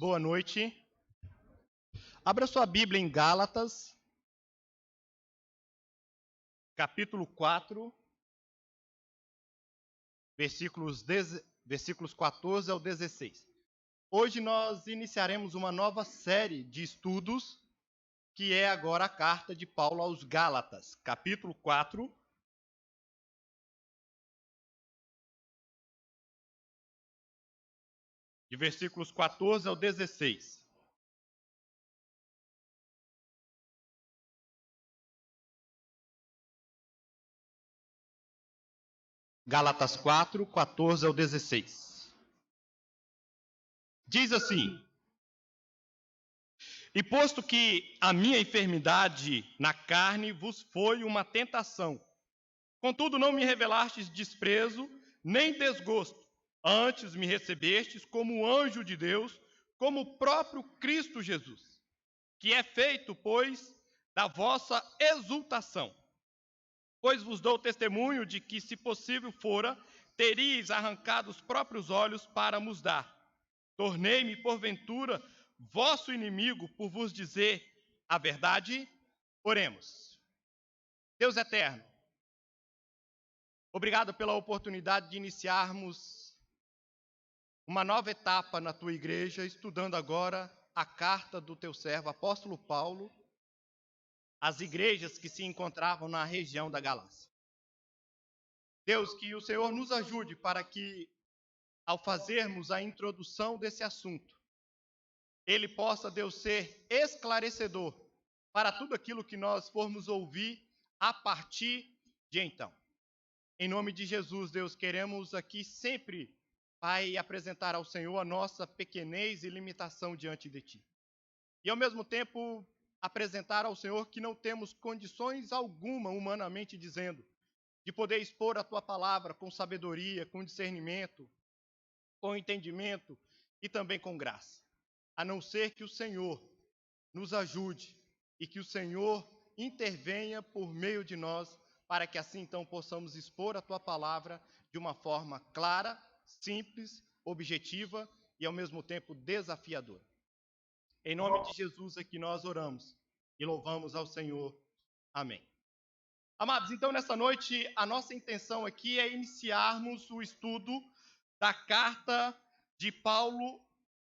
Boa noite. Abra sua Bíblia em Gálatas, capítulo 4, versículos 14 ao 16. Hoje nós iniciaremos uma nova série de estudos, que é agora a carta de Paulo aos Gálatas, capítulo 4, de versículos 14 ao 16. Gálatas 4, 14 ao 16. Diz assim: E posto que a minha enfermidade na carne vos foi uma tentação, contudo não me revelastes desprezo, nem desgosto, antes me recebestes como anjo de Deus, como o próprio Cristo Jesus, que é feito, pois, da vossa exultação. Pois vos dou testemunho de que, se possível fora, teríeis arrancado os próprios olhos para vos dar. Tornei-me, porventura, vosso inimigo por vos dizer a verdade? Oremos. Deus eterno, obrigado pela oportunidade de iniciarmos uma nova etapa na tua igreja, estudando agora a carta do teu servo, apóstolo Paulo, às igrejas que se encontravam na região da Galácia. Deus, que o Senhor nos ajude para que, ao fazermos a introdução desse assunto, ele possa, Deus, ser esclarecedor para tudo aquilo que nós formos ouvir a partir de então. Em nome de Jesus, Deus, queremos aqui sempre, Pai, apresentar ao Senhor a nossa pequenez e limitação diante de Ti. E, ao mesmo tempo, apresentar ao Senhor que não temos condições alguma, humanamente dizendo, de poder expor a Tua palavra com sabedoria, com discernimento, com entendimento e também com graça. A não ser que o Senhor nos ajude e que o Senhor intervenha por meio de nós, para que assim então possamos expor a Tua palavra de uma forma clara, simples, objetiva e ao mesmo tempo desafiadora. Em nome de Jesus é que nós oramos e louvamos ao Senhor. Amém. Amados, então nessa noite a nossa intenção aqui é iniciarmos o estudo da carta de Paulo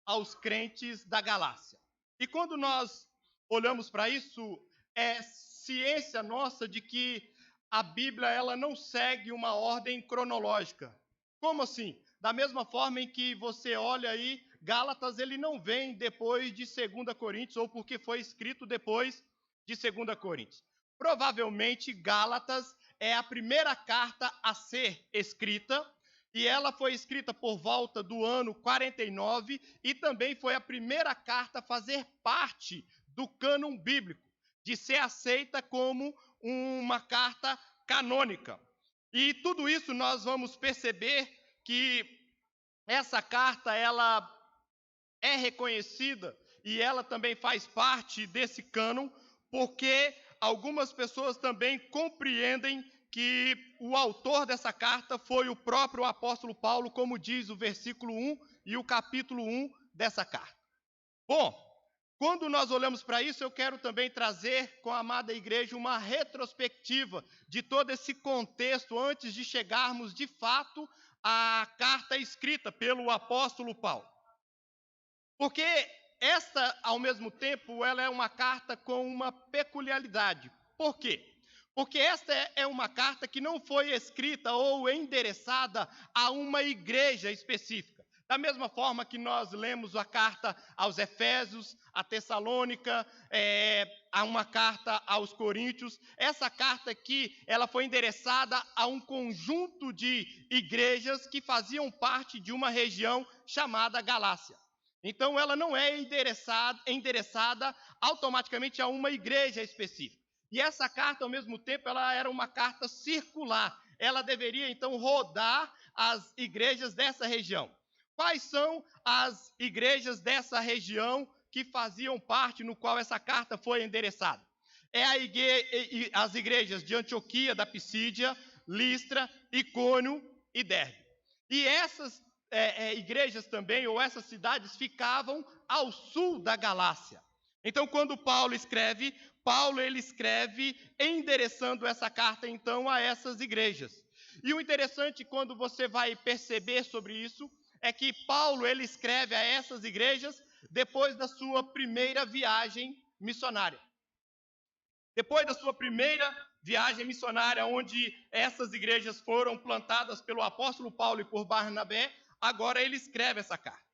aos crentes da Galácia. E quando nós olhamos para isso, é ciência nossa de que a Bíblia ela não segue uma ordem cronológica. Como assim? Da mesma forma em que você olha aí, Gálatas ele não vem depois de 2 Coríntios, ou porque foi escrito depois de 2 Coríntios. Provavelmente Gálatas é a primeira carta a ser escrita, e ela foi escrita por volta do ano 49 e também foi a primeira carta a fazer parte do cânon bíblico, de ser aceita como uma carta canônica. E tudo isso nós vamos perceber que essa carta ela é reconhecida e ela também faz parte desse cânon, porque algumas pessoas também compreendem que o autor dessa carta foi o próprio apóstolo Paulo, como diz o versículo 1 e o capítulo 1 dessa carta. Bom, quando nós olhamos para isso, eu quero também trazer com a amada igreja uma retrospectiva de todo esse contexto antes de chegarmos de fato à carta escrita pelo apóstolo Paulo. Porque esta, ao mesmo tempo, ela é uma carta com uma peculiaridade. Por quê? Porque esta é uma carta que não foi escrita ou endereçada a uma igreja específica. Da mesma forma que nós lemos a carta aos Efésios, a Tessalônica, a uma carta aos Coríntios, essa carta aqui, ela foi endereçada a um conjunto de igrejas que faziam parte de uma região chamada Galácia. Então, ela não é endereçada automaticamente a uma igreja específica. E essa carta, ao mesmo tempo, ela era uma carta circular. Ela deveria, então, rodar as igrejas dessa região. Quais são as igrejas dessa região que faziam parte, no qual essa carta foi endereçada? As igrejas de Antioquia, da Pisídia, Listra, Icônio e Derbe. E essas igrejas também, ou essas cidades, ficavam ao sul da Galácia. Então, quando Paulo ele escreve endereçando essa carta, então, a essas igrejas. E o interessante, quando você vai perceber sobre isso, é que Paulo, ele escreve a essas igrejas depois da sua primeira viagem missionária. Depois da sua primeira viagem missionária, onde essas igrejas foram plantadas pelo apóstolo Paulo e por Barnabé, agora ele escreve essa carta.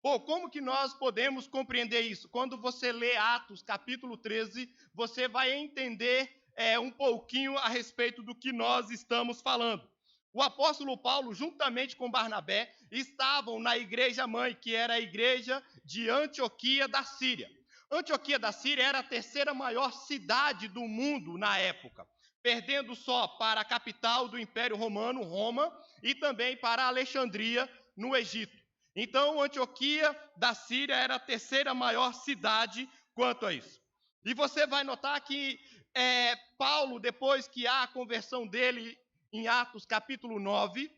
Pô, como que nós podemos compreender isso? Quando você lê Atos, capítulo 13, você vai entender um pouquinho a respeito do que nós estamos falando. O apóstolo Paulo, juntamente com Barnabé, estavam na igreja mãe, que era a igreja de Antioquia da Síria. Antioquia da Síria era a terceira maior cidade do mundo na época, perdendo só para a capital do Império Romano, Roma, e também para Alexandria, no Egito. Então, Antioquia da Síria era a terceira maior cidade quanto a isso. E você vai notar que Paulo, depois que há a conversão dele em Atos capítulo 9,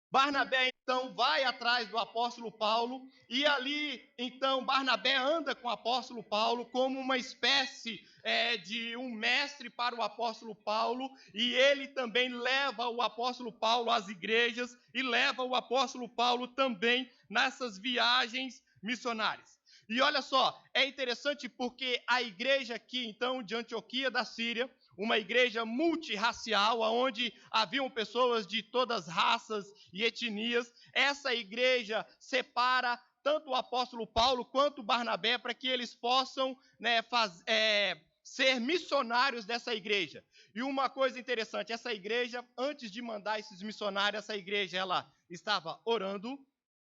Barnabé, então, vai atrás do apóstolo Paulo, e ali, então, Barnabé anda com o apóstolo Paulo como uma espécie de um mestre para o apóstolo Paulo, e ele também leva o apóstolo Paulo às igrejas, e leva o apóstolo Paulo também nessas viagens missionárias. E olha só, é interessante porque a igreja aqui, então, de Antioquia da Síria, uma igreja multirracial, onde haviam pessoas de todas as raças e etnias. Essa igreja separa tanto o apóstolo Paulo quanto o Barnabé para que eles possam ser missionários dessa igreja. E uma coisa interessante, essa igreja, antes de mandar esses missionários, essa igreja ela estava orando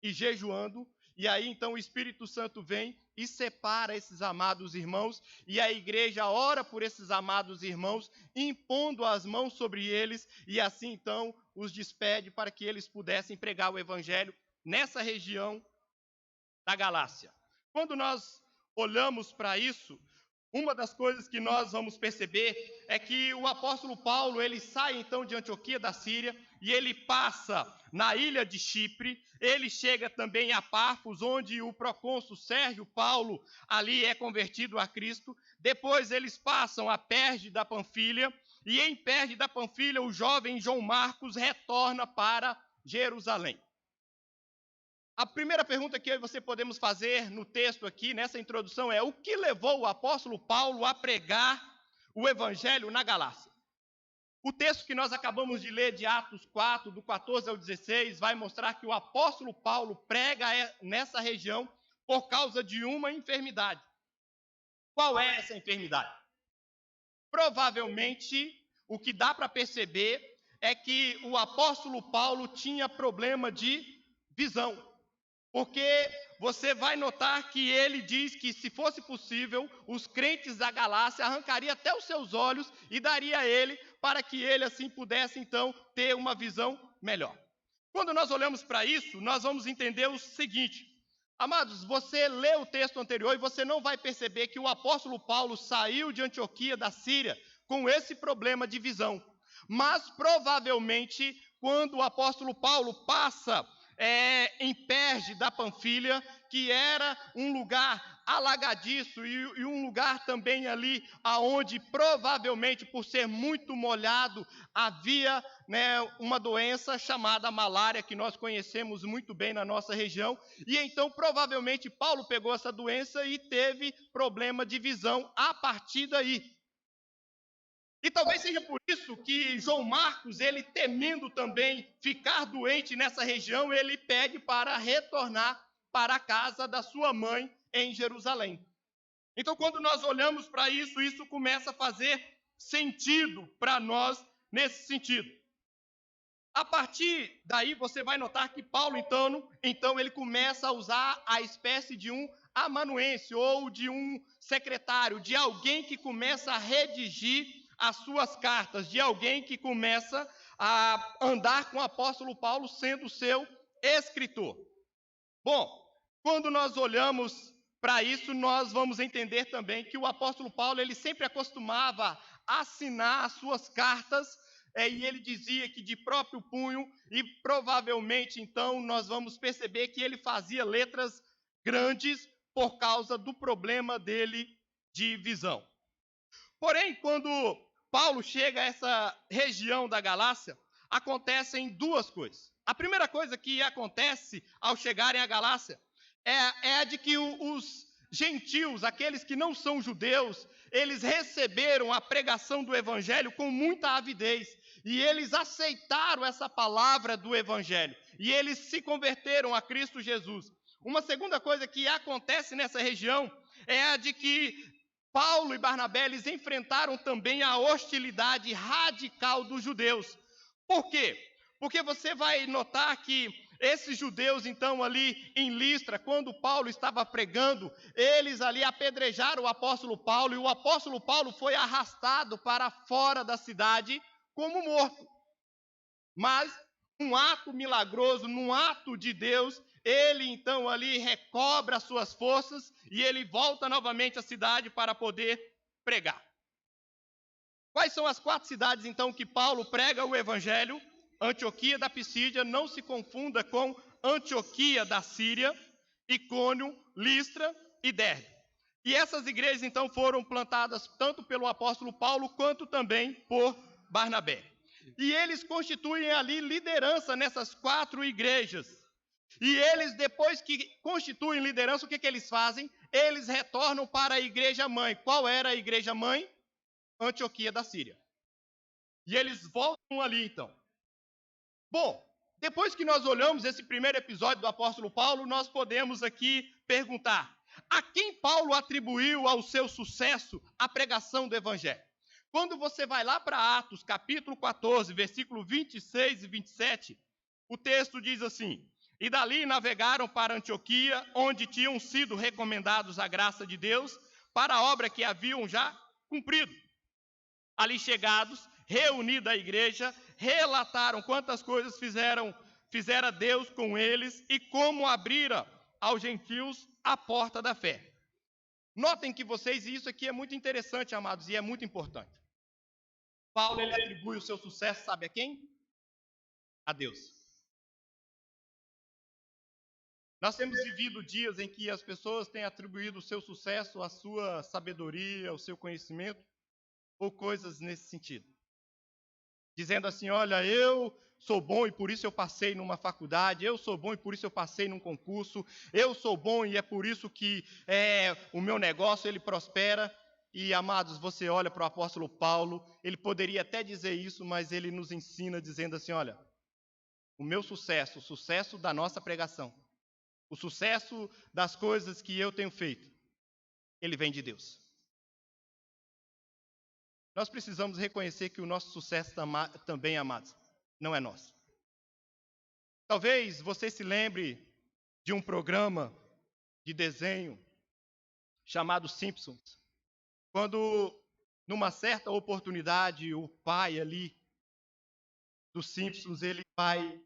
e jejuando. E aí, então, o Espírito Santo vem e separa esses amados irmãos, e a igreja ora por esses amados irmãos, impondo as mãos sobre eles, e assim, então, os despede para que eles pudessem pregar o evangelho nessa região da Galácia. Quando nós olhamos para isso, uma das coisas que nós vamos perceber é que o apóstolo Paulo, ele sai então de Antioquia da Síria e ele passa na ilha de Chipre, ele chega também a Pafos, onde o procônsul Sérgio Paulo ali é convertido a Cristo. Depois eles passam a Perge da Panfilha, e em Perge da Panfilha o jovem João Marcos retorna para Jerusalém. A primeira pergunta que eu e você podemos fazer no texto aqui, nessa introdução, é: o que levou o apóstolo Paulo a pregar o evangelho na Galácia? O texto que nós acabamos de ler de Atos 4, do 14 ao 16, vai mostrar que o apóstolo Paulo prega nessa região por causa de uma enfermidade. Qual é essa enfermidade? Provavelmente, o que dá para perceber é que o apóstolo Paulo tinha problema de visão. Porque você vai notar que ele diz que, se fosse possível, os crentes da Galácia arrancariam até os seus olhos e daria a ele, para que ele assim pudesse então ter uma visão melhor. Quando nós olhamos para isso, nós vamos entender o seguinte: amados, você lê o texto anterior e você não vai perceber que o apóstolo Paulo saiu de Antioquia da Síria com esse problema de visão. Mas provavelmente, quando o apóstolo Paulo passa em Perge da Panfilha, que era um lugar alagadiço e um lugar também ali aonde provavelmente, por ser muito molhado, havia uma doença chamada malária, que nós conhecemos muito bem na nossa região, e então provavelmente Paulo pegou essa doença e teve problema de visão a partir daí. E talvez seja por isso que João Marcos, ele temendo também ficar doente nessa região, ele pede para retornar para a casa da sua mãe em Jerusalém. Então, quando nós olhamos para isso, isso começa a fazer sentido para nós nesse sentido. A partir daí, você vai notar que Paulo, então ele começa a usar a espécie de um amanuense, ou de um secretário, de alguém que começa a redigir as suas cartas, de alguém que começa a andar com o apóstolo Paulo sendo seu escritor. Bom, quando nós olhamos para isso, nós vamos entender também que o apóstolo Paulo, ele sempre acostumava assinar as suas cartas e ele dizia que de próprio punho, e provavelmente então nós vamos perceber que ele fazia letras grandes por causa do problema dele de visão. Porém, quando Paulo chega a essa região da Galácia, acontecem duas coisas. A primeira coisa que acontece ao chegarem à Galácia é a de que os gentios, aqueles que não são judeus, eles receberam a pregação do evangelho com muita avidez, e eles aceitaram essa palavra do evangelho, e eles se converteram a Cristo Jesus. Uma segunda coisa que acontece nessa região é a de que Paulo e Barnabé, eles enfrentaram também a hostilidade radical dos judeus. Por quê? Porque você vai notar que esses judeus, então, ali em Listra, quando Paulo estava pregando, eles ali apedrejaram o apóstolo Paulo, e o apóstolo Paulo foi arrastado para fora da cidade como morto. Mas, num ato milagroso, num ato de Deus, ele então ali recobra as suas forças e ele volta novamente à cidade para poder pregar. Quais são as 4 cidades, então, que Paulo prega o evangelho? Antioquia da Pisídia, não se confunda com Antioquia da Síria, Icônio, Listra e Derbe. E essas igrejas, então, foram plantadas tanto pelo apóstolo Paulo, quanto também por Barnabé. E eles constituem ali liderança nessas 4 igrejas. E eles, depois que constituem liderança, o que eles fazem? Eles retornam para a igreja mãe. Qual era a igreja mãe? Antioquia da Síria. E eles voltam ali, então. Bom, depois que nós olhamos esse primeiro episódio do apóstolo Paulo, nós podemos aqui perguntar: a quem Paulo atribuiu ao seu sucesso a pregação do evangelho? Quando você vai lá para Atos, capítulo 14, versículo 26 e 27, o texto diz assim: e dali navegaram para Antioquia, onde tinham sido recomendados a graça de Deus para a obra que haviam já cumprido. Ali chegados, reunida a igreja, relataram quantas coisas fizera Deus com eles e como abrira aos gentios a porta da fé. Notem que vocês, e isso aqui é muito interessante, amados, e é muito importante. Paulo, ele atribui o seu sucesso, sabe a quem? A Deus. Nós temos vivido dias em que as pessoas têm atribuído o seu sucesso à sua sabedoria, ao seu conhecimento, ou coisas nesse sentido. Dizendo assim: olha, eu sou bom e por isso eu passei numa faculdade, eu sou bom e por isso eu passei num concurso, eu sou bom e é por isso que o meu negócio ele prospera. E, amados, você olha para o apóstolo Paulo, ele poderia até dizer isso, mas ele nos ensina dizendo assim: olha, o meu sucesso, o sucesso da nossa pregação, o sucesso das coisas que eu tenho feito, ele vem de Deus. Nós precisamos reconhecer que o nosso sucesso também, amados, não é nosso. Talvez você se lembre de um programa de desenho chamado Simpsons, quando, numa certa oportunidade, o pai ali dos Simpsons, ele vai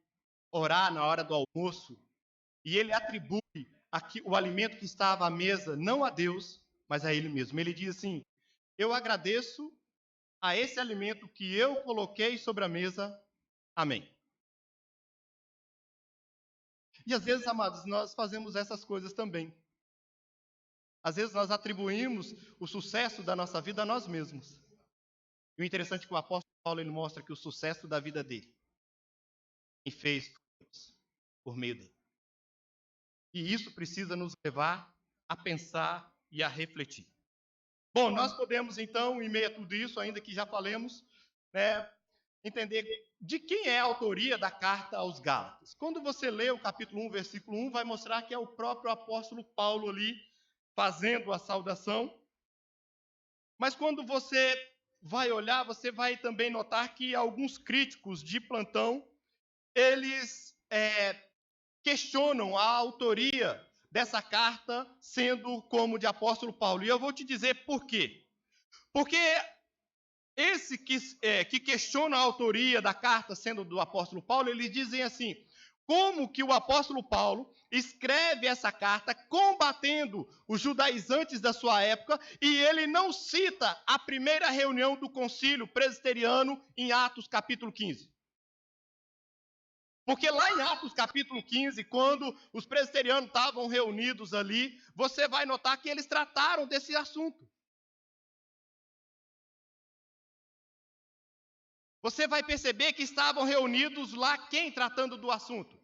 orar na hora do almoço, e ele atribui o alimento que estava à mesa, não a Deus, mas a ele mesmo. Ele diz assim: eu agradeço a esse alimento que eu coloquei sobre a mesa, amém. E às vezes, amados, nós fazemos essas coisas também. Às vezes nós atribuímos o sucesso da nossa vida a nós mesmos. E o interessante é que o apóstolo Paulo, ele mostra que o sucesso da vida dele, quem fez foi Deus, por meio dele. E isso precisa nos levar a pensar e a refletir. Bom, nós podemos então, em meio a tudo isso, ainda que já falemos, entender de quem é a autoria da carta aos Gálatas. Quando você lê o capítulo 1, versículo 1, vai mostrar que é o próprio apóstolo Paulo ali fazendo a saudação. Mas quando você vai olhar, você vai também notar que alguns críticos de plantão, eles questionam a autoria dessa carta sendo como de apóstolo Paulo. E eu vou te dizer por quê. Porque esse que questiona a autoria da carta sendo do apóstolo Paulo, eles dizem assim: como que o apóstolo Paulo escreve essa carta combatendo os judaizantes da sua época, e ele não cita a primeira reunião do concílio presbiteriano em Atos capítulo 15. Porque lá em Atos capítulo 15, quando os presbiterianos estavam reunidos ali, você vai notar que eles trataram desse assunto. Você vai perceber que estavam reunidos lá quem tratando do assunto?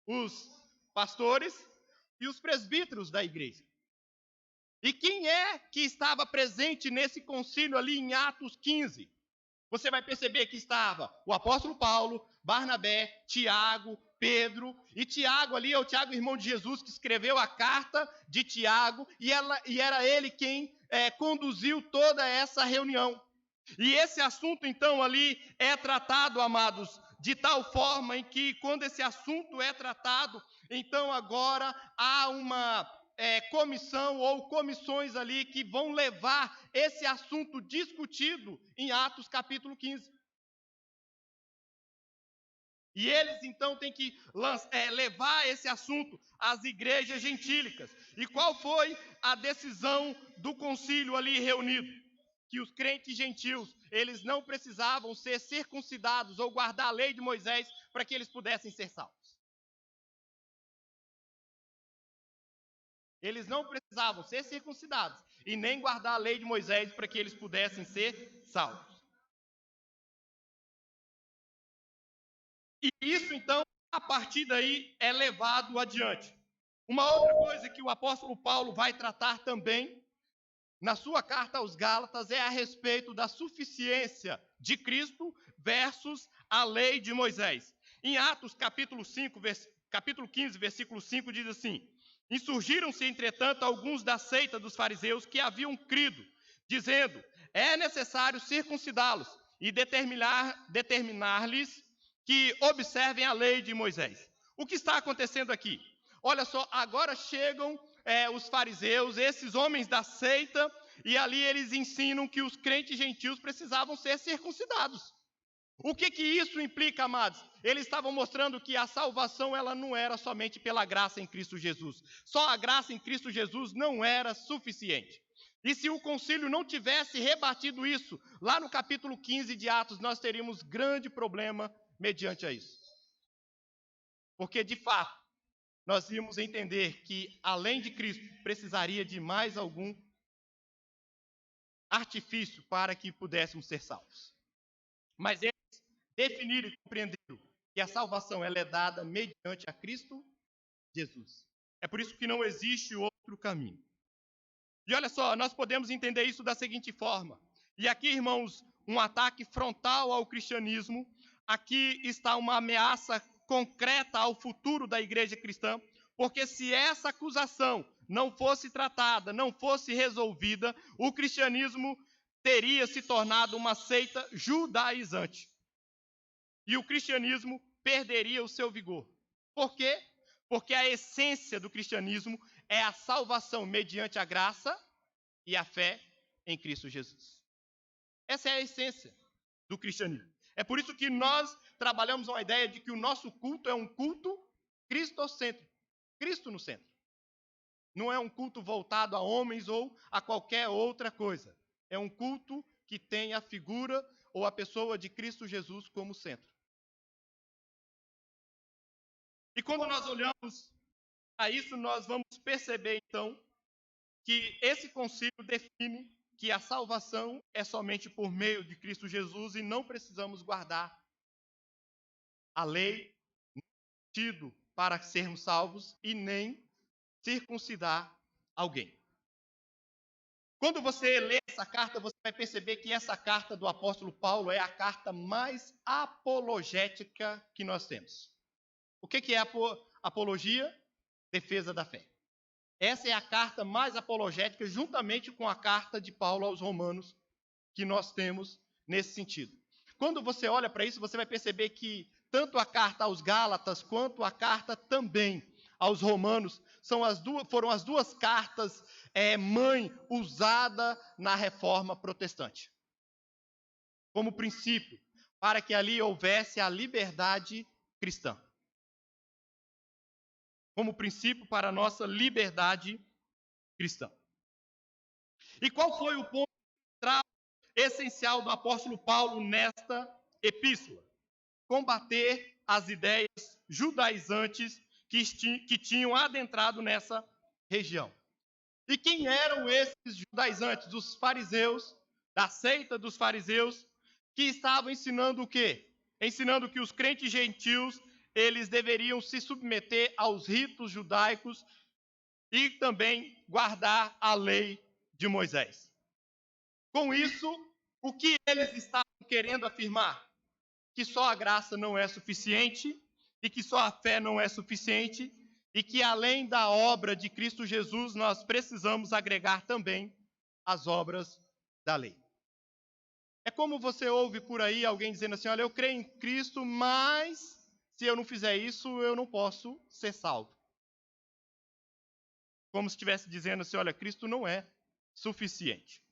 Os pastores e os presbíteros da igreja. E quem é que estava presente nesse concílio ali em Atos 15? Você vai perceber que estava o apóstolo Paulo, Barnabé, Tiago, Pedro, e Tiago ali é o Tiago, irmão de Jesus, que escreveu a carta de Tiago, e era ele quem conduziu toda essa reunião. E esse assunto, então, ali é tratado, amados, de tal forma em que, quando esse assunto é tratado, então agora há uma comissão ou comissões ali que vão levar esse assunto discutido em Atos capítulo 15. E eles, então, têm que levar esse assunto às igrejas gentílicas. E qual foi a decisão do concílio ali reunido? Que os crentes gentios, eles não precisavam ser circuncidados ou guardar a lei de Moisés para que eles pudessem ser salvos. Eles não precisavam ser circuncidados e nem guardar a lei de Moisés para que eles pudessem ser salvos. E isso, então, a partir daí é levado adiante. Uma outra coisa que o apóstolo Paulo vai tratar também na sua carta aos Gálatas é a respeito da suficiência de Cristo versus a lei de Moisés. Em Atos capítulo 15, versículo 5, diz assim: insurgiram-se, entretanto, alguns da seita dos fariseus que haviam crido, dizendo: é necessário circuncidá-los e determinar-lhes que observem a lei de Moisés. O que está acontecendo aqui? Olha só, agora chegam os fariseus, esses homens da seita, e ali eles ensinam que os crentes gentios precisavam ser circuncidados. O que isso implica, amados? Eles estavam mostrando que a salvação ela não era somente pela graça em Cristo Jesus. Só a graça em Cristo Jesus não era suficiente. E se o concílio não tivesse rebatido isso, lá no capítulo 15 de Atos, nós teríamos grande problema mediante a isso. Porque, de fato, nós íamos entender que, além de Cristo, precisaria de mais algum artifício para que pudéssemos ser salvos. Mas eles definiram e compreenderam que a salvação ela é dada mediante a Cristo Jesus. É por isso que não existe outro caminho. E olha só, nós podemos entender isso da seguinte forma. E aqui, irmãos, um ataque frontal ao cristianismo. Aqui está uma ameaça concreta ao futuro da igreja cristã, porque se essa acusação não fosse tratada, não fosse resolvida, o cristianismo teria se tornado uma seita judaizante. E o cristianismo perderia o seu vigor. Por quê? Porque a essência do cristianismo é a salvação mediante a graça e a fé em Cristo Jesus. Essa é a essência do cristianismo. É por isso que nós trabalhamos uma ideia de que o nosso culto é um culto cristocêntrico. Cristo no centro. Não é um culto voltado a homens ou a qualquer outra coisa. É um culto que tem a figura ou a pessoa de Cristo Jesus como centro. E quando nós olhamos a isso, nós vamos perceber, então, que esse concílio define que a salvação é somente por meio de Cristo Jesus e não precisamos guardar a lei tido para sermos salvos e nem circuncidar alguém. Quando você lê essa carta, você vai perceber que essa carta do apóstolo Paulo é a carta mais apologética que nós temos. O que é apologia? Defesa da fé. Essa é a carta mais apologética, juntamente com a carta de Paulo aos Romanos, que nós temos nesse sentido. Quando você olha para isso, você vai perceber que tanto a carta aos Gálatas, quanto a carta também aos Romanos, foram as duas cartas mãe usada na Reforma Protestante. Como princípio, para que ali houvesse a liberdade cristã. como princípio para a nossa liberdade cristã. E qual foi o ponto essencial do apóstolo Paulo nesta epístola? Combater as ideias judaizantes que tinham adentrado nessa região. E quem eram esses judaizantes? Os fariseus, da seita dos fariseus, que estavam ensinando o quê? Ensinando que os crentes gentios, eles deveriam se submeter aos ritos judaicos e também guardar a lei de Moisés. Com isso, o que eles estavam querendo afirmar? Que só a graça não é suficiente e que só a fé não é suficiente e que além da obra de Cristo Jesus, nós precisamos agregar também as obras da lei. É como você ouve por aí alguém dizendo assim, olha, eu creio em Cristo, mas se eu não fizer isso, eu não posso ser salvo. Como se estivesse dizendo assim, olha, Cristo não é suficiente.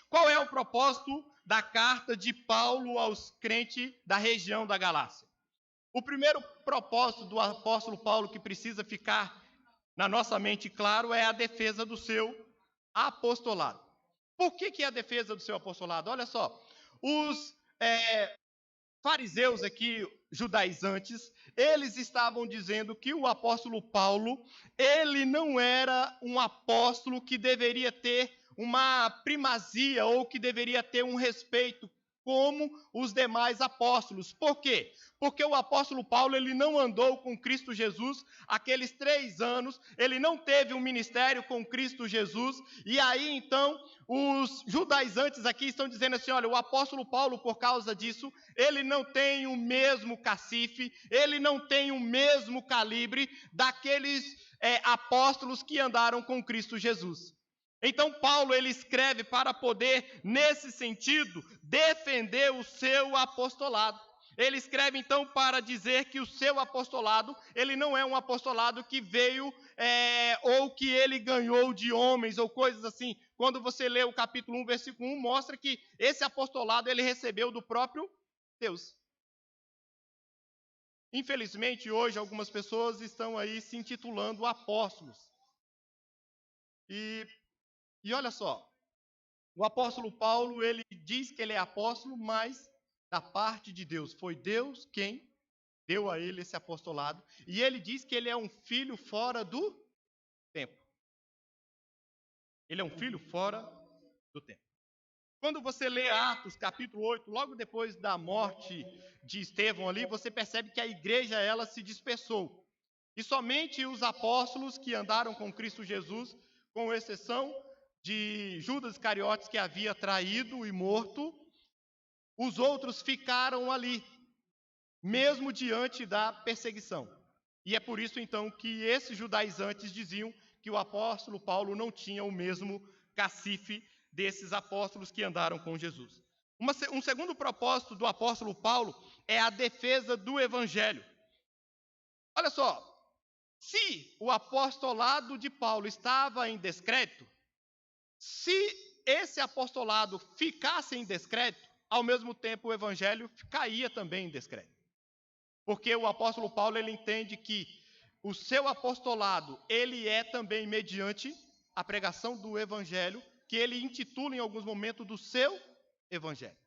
Qual é o propósito da carta de Paulo aos crentes da região da Galácia? O primeiro propósito do apóstolo Paulo que precisa ficar na nossa mente claro é a defesa do seu apostolado. Por que é a defesa do seu apostolado? Olha só, os fariseus aqui, judaizantes, eles estavam dizendo que o apóstolo Paulo, ele não era um apóstolo que deveria ter uma primazia ou que deveria ter um respeito como os demais apóstolos. Por quê? Porque o apóstolo Paulo, ele não andou com Cristo Jesus aqueles 3 anos, ele não teve um ministério com Cristo Jesus, e aí então os judaizantes aqui estão dizendo assim, olha, o apóstolo Paulo, por causa disso, ele não tem o mesmo cacife, ele não tem o mesmo calibre daqueles apóstolos que andaram com Cristo Jesus. Então Paulo, ele escreve para poder, nesse sentido, defender o seu apostolado. Ele escreve então para dizer que o seu apostolado, ele não é um apostolado que veio ou que ele ganhou de homens ou coisas assim. Quando você lê o capítulo 1, versículo 1, mostra que esse apostolado ele recebeu do próprio Deus. Infelizmente, hoje, algumas pessoas estão aí se intitulando apóstolos. E olha só, o apóstolo Paulo, ele diz que ele é apóstolo, mas da parte de Deus. Foi Deus quem deu a ele esse apostolado. E ele diz que ele é um filho fora do tempo. Ele é um filho fora do tempo. Quando você lê Atos, capítulo 8, logo depois da morte de Estevão ali, você percebe que a igreja, ela se dispersou. E somente os apóstolos que andaram com Cristo Jesus, com exceção de Judas Iscariotes, que havia traído e morto, os outros ficaram ali, mesmo diante da perseguição. E é por isso, então, que esses judaizantes diziam que o apóstolo Paulo não tinha o mesmo cacife desses apóstolos que andaram com Jesus. Um segundo propósito do apóstolo Paulo é a defesa do evangelho. Olha só, se o apostolado de Paulo estava em descrédito, se esse apostolado ficasse em descrédito, ao mesmo tempo o evangelho caía também em descrédito. Porque o apóstolo Paulo, ele entende que o seu apostolado, ele é também mediante a pregação do evangelho, que ele intitula em alguns momentos do seu evangelho.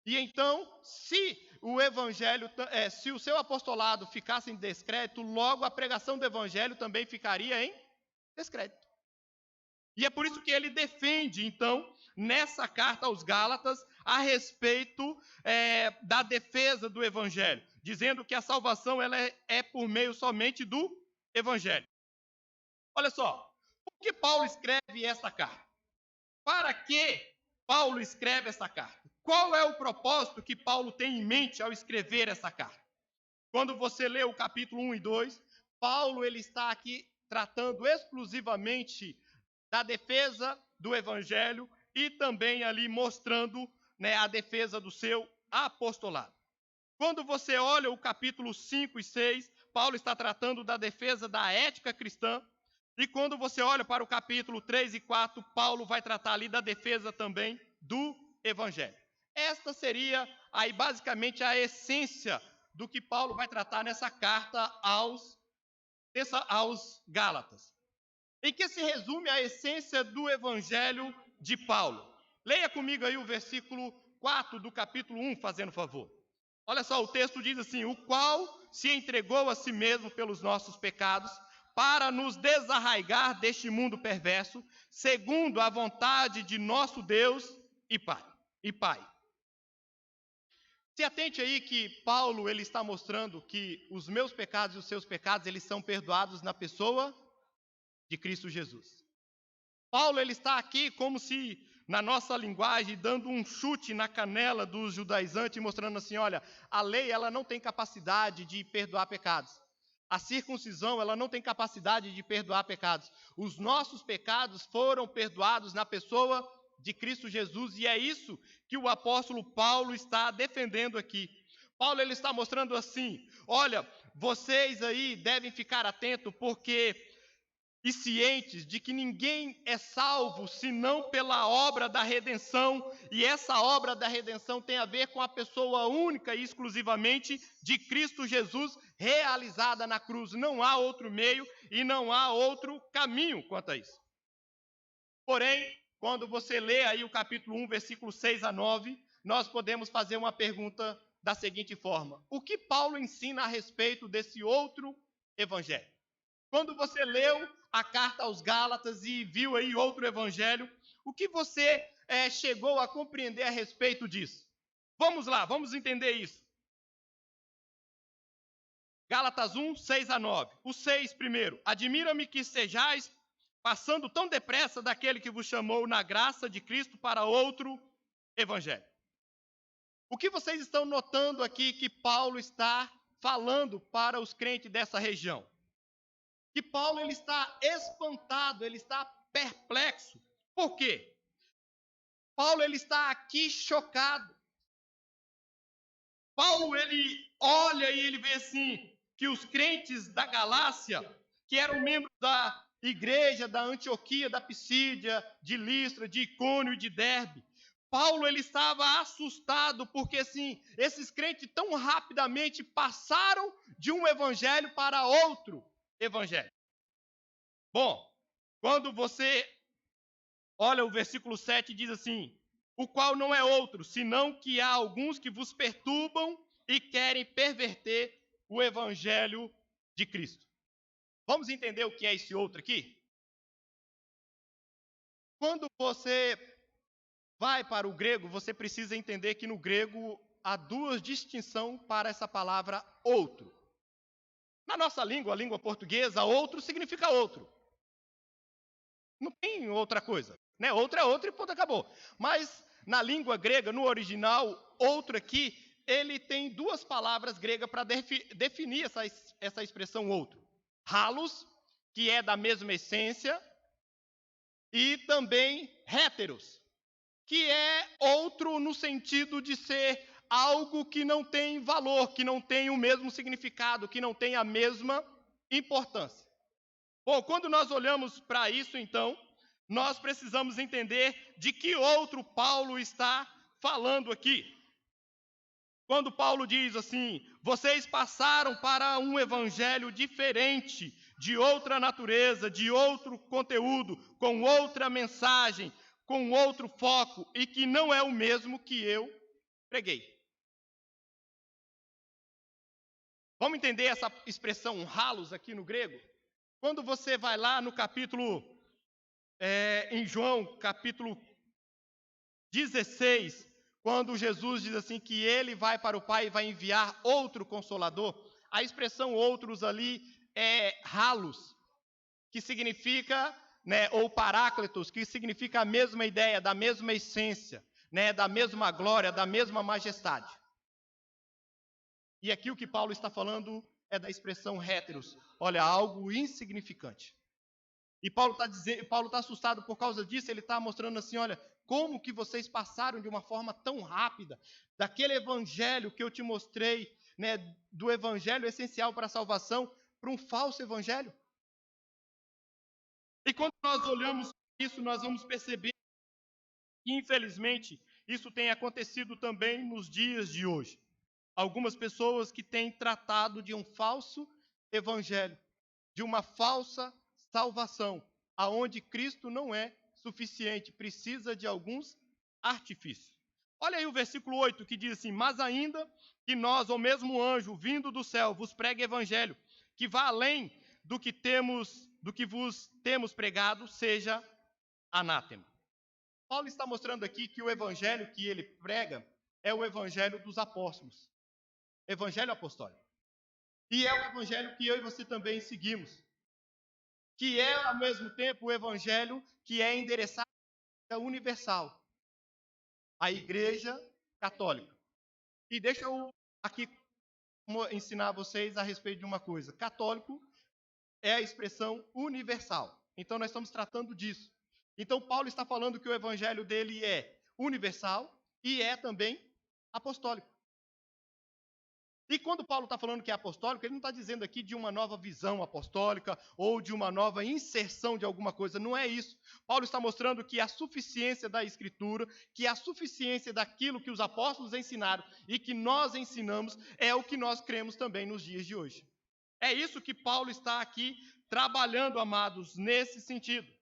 E então, se o evangelho, se o seu apostolado ficasse em descrédito, logo a pregação do evangelho também ficaria em descrédito. E é por isso que ele defende, então, nessa carta aos Gálatas, a respeito da defesa do evangelho, dizendo que a salvação ela é por meio somente do evangelho. Olha só, por que Paulo escreve essa carta? Para que Paulo escreve essa carta? Qual é o propósito que Paulo tem em mente ao escrever essa carta? Quando você lê o capítulo 1 e 2, Paulo ele está aqui tratando exclusivamente da defesa do evangelho e também ali mostrando a defesa do seu apostolado. Quando você olha o capítulo 5 e 6, Paulo está tratando da defesa da ética cristã. E quando você olha para o capítulo 3 e 4, Paulo vai tratar ali da defesa também do evangelho. Esta seria aí basicamente a essência do que Paulo vai tratar nessa carta aos aos Gálatas, em que se resume a essência do evangelho de Paulo. Leia comigo aí o versículo 4 do capítulo 1, fazendo favor. Olha só, o texto diz assim: o qual se entregou a si mesmo pelos nossos pecados, para nos desarraigar deste mundo perverso, segundo a vontade de nosso Deus e Pai. Se atente aí que Paulo ele está mostrando que os meus pecados e os seus pecados eles são perdoados na pessoa de Cristo Jesus. Paulo ele está aqui como se, na nossa linguagem, dando um chute na canela dos judaizantes, mostrando assim, olha, a lei ela não tem capacidade de perdoar pecados. A circuncisão ela não tem capacidade de perdoar pecados. Os nossos pecados foram perdoados na pessoa de Cristo Jesus, e é isso que o apóstolo Paulo está defendendo aqui. Paulo ele está mostrando assim, olha, vocês aí devem ficar atentos, porque e cientes de que ninguém é salvo senão pela obra da redenção, e essa obra da redenção tem a ver com a pessoa única e exclusivamente de Cristo Jesus, realizada na cruz. Não há outro meio e não há outro caminho quanto a isso. Porém, quando você lê aí o capítulo 1, versículo 6 a 9, nós podemos fazer uma pergunta da seguinte forma: o que Paulo ensina a respeito desse outro evangelho? Quando você leu a carta aos Gálatas e viu aí outro evangelho, o que você chegou a compreender a respeito disso? Vamos lá, vamos entender isso. Gálatas 1, 6 a 9. O 6 primeiro. Admira-me que sejais passando tão depressa daquele que vos chamou na graça de Cristo para outro evangelho. O que vocês estão notando aqui que Paulo está falando para os crentes dessa região? Que Paulo ele está espantado, ele está perplexo. Por quê? Paulo ele está aqui chocado. Paulo ele olha e ele vê assim que os crentes da Galácia, que eram membros da igreja da Antioquia, da Pisídia, de Listra, de Icônio e de Derbe, Paulo ele estava assustado porque assim, esses crentes tão rapidamente passaram de um evangelho para outro evangelho. Bom, quando você olha o versículo 7, diz assim: o qual não é outro, senão que há alguns que vos perturbam e querem perverter o evangelho de Cristo. Vamos entender o que é esse outro aqui? Quando você vai para o grego, você precisa entender que no grego há duas distinções para essa palavra outro. Na nossa língua, a língua portuguesa, outro significa outro. Não tem outra coisa, né? Outro é outro e ponto, acabou. Mas na língua grega, no original, outro aqui, ele tem duas palavras gregas para definir essa expressão outro. Halos, que é da mesma essência, e também héteros, que é outro no sentido de ser algo que não tem valor, que não tem o mesmo significado, que não tem a mesma importância. Bom, quando nós olhamos para isso, então, nós precisamos entender de que outro Paulo está falando aqui. Quando Paulo diz assim, vocês passaram para um evangelho diferente, de outra natureza, de outro conteúdo, com outra mensagem, com outro foco, e que não é o mesmo que eu preguei. Vamos entender essa expressão halos aqui no grego? Quando você vai lá no capítulo, em João, capítulo 16, quando Jesus diz assim que ele vai para o Pai e vai enviar outro Consolador, a expressão outros ali é halos, que significa, né, ou paráclitos, que significa a mesma ideia, da mesma essência, né, da mesma glória, da mesma majestade. E aqui o que Paulo está falando é da expressão héteros, olha, algo insignificante. E Paulo está assustado por causa disso, ele está mostrando assim, olha, como que vocês passaram de uma forma tão rápida, daquele evangelho que eu te mostrei, né, do evangelho essencial para a salvação, para um falso evangelho. E quando nós olhamos isso, nós vamos perceber que, infelizmente, isso tem acontecido também nos dias de hoje. Algumas pessoas que têm tratado de um falso evangelho. de uma falsa salvação, aonde Cristo não é suficiente, precisa de alguns artifícios. Olha aí o versículo 8 que diz assim: mas ainda que nós, ou mesmo anjo, vindo do céu, vos pregue evangelho, que vá além do que vos temos pregado, seja anátema. Paulo está mostrando aqui que o evangelho que ele prega é o evangelho dos apóstolos, evangelho apostólico. E é o evangelho que eu e você também seguimos, que é ao mesmo tempo o evangelho que é endereçado à universal, à igreja católica. E deixa eu aqui ensinar vocês a respeito de uma coisa. Católico é a expressão universal. Então nós estamos tratando disso. Então Paulo está falando que o evangelho dele é universal e é também apostólico. E quando Paulo está falando que é apostólico, ele não está dizendo aqui de uma nova visão apostólica ou de uma nova inserção de alguma coisa, não é isso. Paulo está mostrando que a suficiência da Escritura, que a suficiência daquilo que os apóstolos ensinaram e que nós ensinamos, é o que nós cremos também nos dias de hoje. É isso que Paulo está aqui trabalhando, amados, nesse sentido.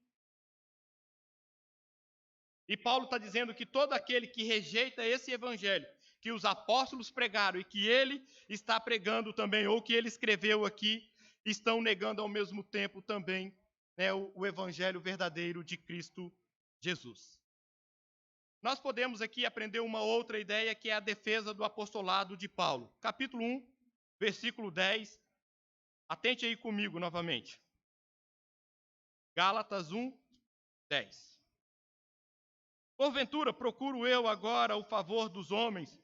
E Paulo está dizendo que todo aquele que rejeita esse evangelho, que os apóstolos pregaram e que ele está pregando também, ou que ele escreveu aqui, estão negando ao mesmo tempo também, né, o evangelho verdadeiro de Cristo Jesus. Nós podemos aqui aprender uma outra ideia, que é a defesa do apostolado de Paulo. Capítulo 1, versículo 10. Atente aí comigo novamente. Gálatas 1, 10. Porventura, procuro eu agora o favor dos homens,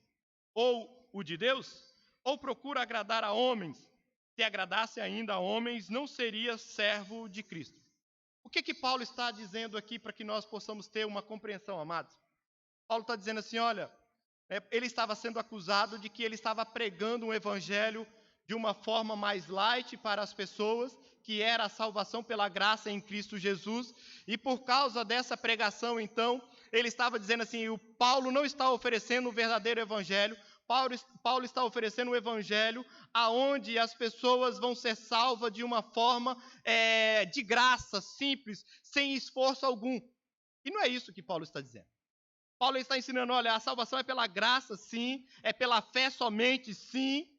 ou o de Deus? Ou procuro agradar a homens? Se agradasse ainda a homens, não seria servo de Cristo. O que Paulo está dizendo aqui para que nós possamos ter uma compreensão, amados? Paulo está dizendo assim, olha, ele estava sendo acusado de que ele estava pregando um evangelho de uma forma mais light para as pessoas, que era a salvação pela graça em Cristo Jesus, e por causa dessa pregação, então, ele estava dizendo assim, o Paulo não está oferecendo o verdadeiro evangelho, Paulo está oferecendo um evangelho aonde as pessoas vão ser salvas de uma forma de graça, simples, sem esforço algum. E não é isso que Paulo está dizendo. Paulo está ensinando, olha, a salvação é pela graça, sim, é pela fé somente, sim,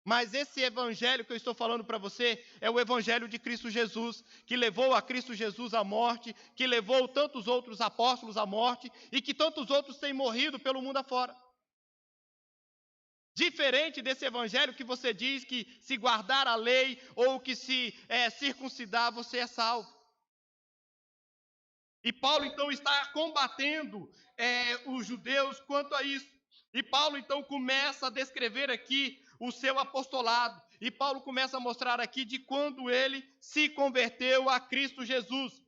mas esse evangelho que eu estou falando para você é o evangelho de Cristo Jesus, que levou a Cristo Jesus à morte, que levou tantos outros apóstolos à morte e que tantos outros têm morrido pelo mundo afora. Diferente desse evangelho que você diz que se guardar a lei ou que se circuncidar, você é salvo. E Paulo então está combatendo os judeus quanto a isso. E Paulo então começa a descrever aqui o seu apostolado. E Paulo começa a mostrar aqui de quando ele se converteu a Cristo Jesus.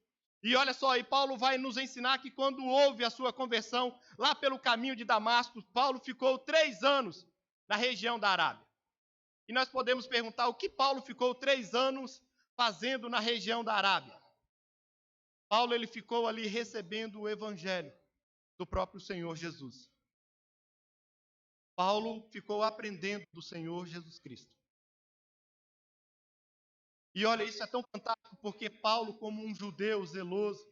E olha só, e Paulo vai nos ensinar que quando houve a sua conversão, lá pelo caminho de Damasco, Paulo ficou 3 anos na região da Arábia. E nós podemos perguntar o que Paulo ficou 3 anos fazendo na região da Arábia. Paulo ele ficou ali recebendo o evangelho do próprio Senhor Jesus. Paulo ficou aprendendo do Senhor Jesus Cristo. E olha, isso é tão fantástico porque Paulo, como um judeu zeloso,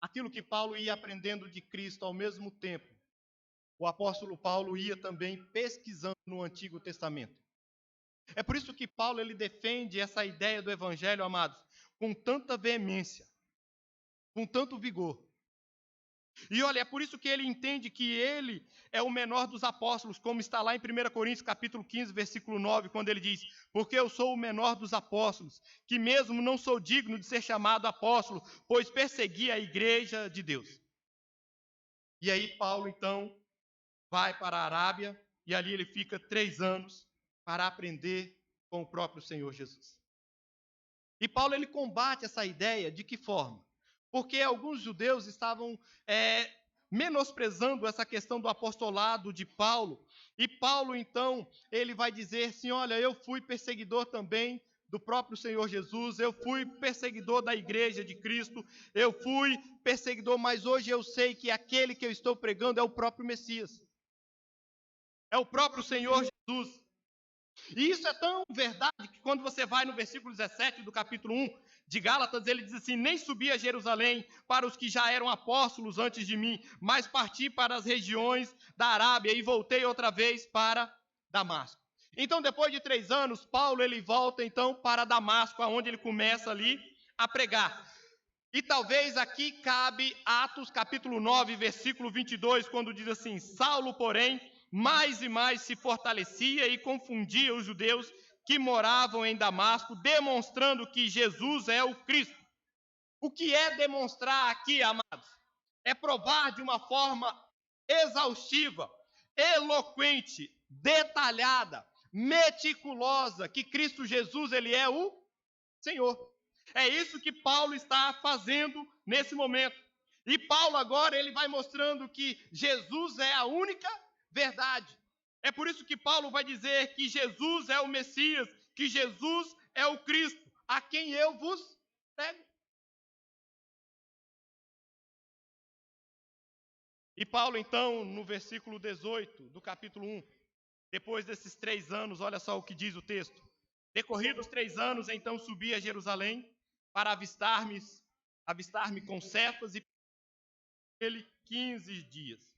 aquilo que Paulo ia aprendendo de Cristo ao mesmo tempo, o apóstolo Paulo ia também pesquisando no Antigo Testamento. É por isso que Paulo ele defende essa ideia do evangelho, amados, com tanta veemência, com tanto vigor. E olha, é por isso que ele entende que ele é o menor dos apóstolos, como está lá em 1 Coríntios capítulo 15, versículo 9, quando ele diz, porque eu sou o menor dos apóstolos, que mesmo não sou digno de ser chamado apóstolo, pois persegui a igreja de Deus. E aí Paulo, então, vai para a Arábia, e ali ele fica 3 anos para aprender com o próprio Senhor Jesus. E Paulo, ele combate essa ideia de que forma? Porque alguns judeus estavam menosprezando essa questão do apostolado de Paulo. E Paulo, então, ele vai dizer assim, olha, eu fui perseguidor também do próprio Senhor Jesus, eu fui perseguidor da igreja de Cristo, eu fui perseguidor, mas hoje eu sei que aquele que eu estou pregando é o próprio Messias. É o próprio Senhor Jesus. E isso é tão verdade que quando você vai no versículo 17 do capítulo 1 de Gálatas, ele diz assim: nem subi a Jerusalém para os que já eram apóstolos antes de mim, mas parti para as regiões da Arábia e voltei outra vez para Damasco. Então, depois de 3 anos, Paulo ele volta então para Damasco, onde ele começa ali a pregar. E talvez aqui cabe Atos capítulo 9, versículo 22, quando diz assim: Saulo, porém, mais e mais se fortalecia e confundia os judeus que moravam em Damasco, demonstrando que Jesus é o Cristo. O que é demonstrar aqui, amados? É provar de uma forma exaustiva, eloquente, detalhada, meticulosa, que Cristo Jesus, ele é o Senhor. É isso que Paulo está fazendo nesse momento. E Paulo agora ele vai mostrando que Jesus é a única verdade. É por isso que Paulo vai dizer que Jesus é o Messias, que Jesus é o Cristo, a quem eu vos prego. E Paulo, então, no versículo 18 do capítulo 1, depois desses 3 anos, olha só o que diz o texto. Decorridos 3 anos, então subi a Jerusalém para avistar-me com Cefas e ele 15 dias.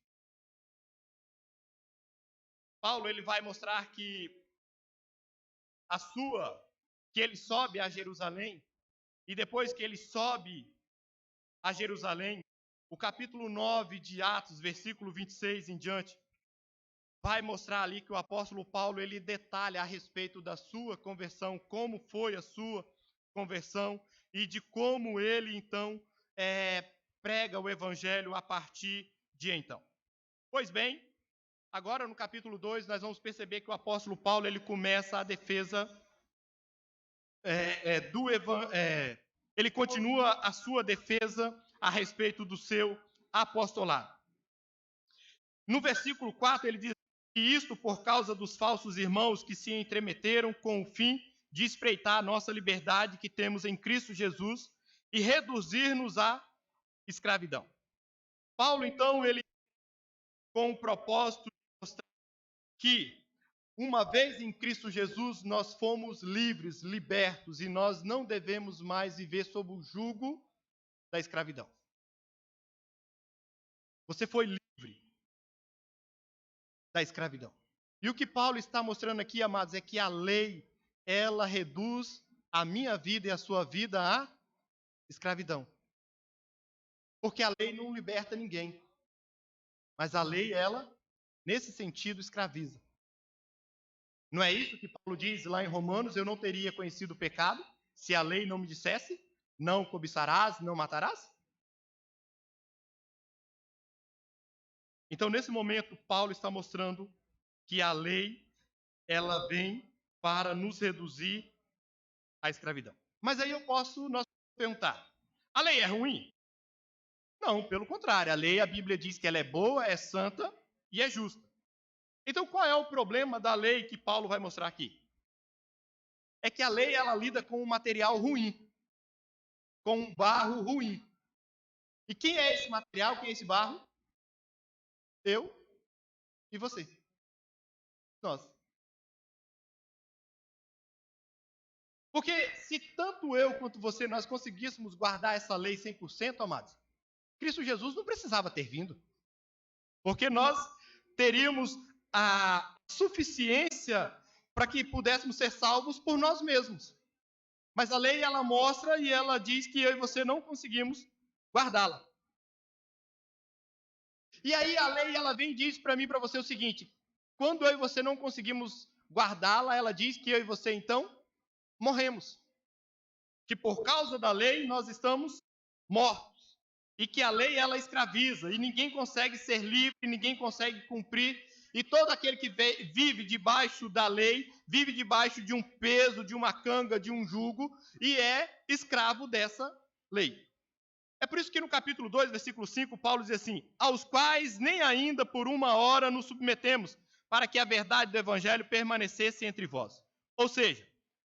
Paulo ele vai mostrar que ele sobe a Jerusalém, e depois que ele sobe a Jerusalém, o capítulo 9 de Atos, versículo 26 em diante, vai mostrar ali que o apóstolo Paulo ele detalha a respeito da sua conversão, como foi a sua conversão e de como ele então prega o evangelho a partir de então. Pois bem, agora no capítulo 2 nós vamos perceber que o apóstolo Paulo ele começa a defesa ele continua a sua defesa a respeito do seu apostolado. No versículo 4 ele diz: e isto por causa dos falsos irmãos que se entremeteram com o fim de espreitar a nossa liberdade que temos em Cristo Jesus e reduzir-nos à escravidão. Paulo, então, ele com o propósito de mostrar que, uma vez em Cristo Jesus, nós fomos livres, libertos, e nós não devemos mais viver sob o jugo da escravidão. Você foi livre da escravidão. E o que Paulo está mostrando aqui, amados, é que a lei, ela reduz a minha vida e a sua vida à escravidão. Porque a lei não liberta ninguém. Mas a lei, ela, nesse sentido, escraviza. Não é isso que Paulo diz lá em Romanos: eu não teria conhecido o pecado se a lei não me dissesse, não cobiçarás, não matarás? Então, nesse momento, Paulo está mostrando que a lei, ela vem para nos reduzir à escravidão. Mas aí nós perguntar: a lei é ruim? Não, pelo contrário. A lei, a Bíblia diz que ela é boa, é santa e é justa. Então, qual é o problema da lei que Paulo vai mostrar aqui? É que a lei, ela lida com um material ruim, com um barro ruim. E quem é esse material, quem é esse barro? Eu e você. Nós. Porque se tanto eu quanto você, nós conseguíssemos guardar essa lei 100%, amados, Cristo Jesus não precisava ter vindo. Porque nós teríamos a suficiência para que pudéssemos ser salvos por nós mesmos. Mas a lei, ela mostra e ela diz que eu e você não conseguimos guardá-la. E aí a lei, ela vem e diz para mim e para você o seguinte: quando eu e você não conseguimos guardá-la, ela diz que eu e você, então, morremos. Que por causa da lei, nós estamos mortos. E que a lei, ela escraviza. E ninguém consegue ser livre, ninguém consegue cumprir. E todo aquele que vive debaixo da lei, vive debaixo de um peso, de uma canga, de um jugo, e é escravo dessa lei. É por isso que no capítulo 2, versículo 5, Paulo diz assim: aos quais nem ainda por uma hora nos submetemos, para que a verdade do evangelho permanecesse entre vós. Ou seja,